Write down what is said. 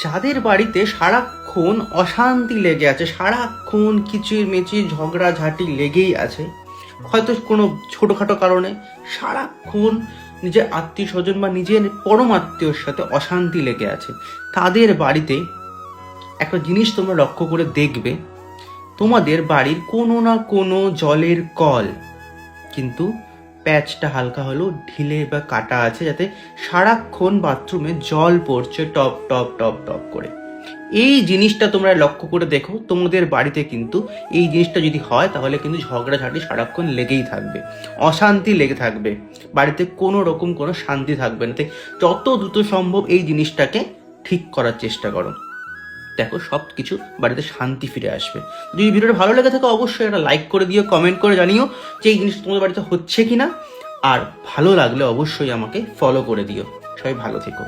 যাদের বাড়িতে সারাক্ষণ অশান্তি লেগে আছে, সারাক্ষণ কিচির মিচির ঝগড়াঝাটি লেগেই আছে, হয়তো কোনো ছোটোখাটো কারণে সারাক্ষণ নিজের আত্মীয় স্বজন বা নিজের পরম আত্মীয়র সাথে অশান্তি লেগে আছে, তাদের বাড়িতে একটা জিনিস তোমরা লক্ষ্য করে দেখবে, তোমাদের বাড়ির কোনো না কোনো জলের কল কিন্তু প্যাচটা হালকা হলেও ঢিলে বা কাটা আছে, যাতে সারাক্ষণ বাথরুমে জল পড়ছে টপ টপ টপ টপ করে। এই জিনিসটা তোমরা লক্ষ্য করে দেখো, তোমাদের বাড়িতে কিন্তু এই জিনিসটা যদি হয় তাহলে কিন্তু ঝগড়াঝাটি সারাক্ষণ লেগেই থাকবে, অশান্তি লেগে থাকবে, বাড়িতে কোনো রকম কোনো শান্তি থাকবে না। তাই যত দ্রুত সম্ভব এই জিনিসটাকে ঠিক করার চেষ্টা করো, দেখো সব কিছু বাড়িতে শান্তি ফিরে আসবে। যদি ভিডিওটা ভালো লেগে থাকে অবশ্যই একটা লাইক করে দিও, কমেন্ট করে জানিও যে এই জিনিসটা তোমাদের বাড়িতে হচ্ছে কিনা, আর ভালো লাগলে অবশ্যই আমাকে ফলো করে দিও। সবাই ভালো থেকো।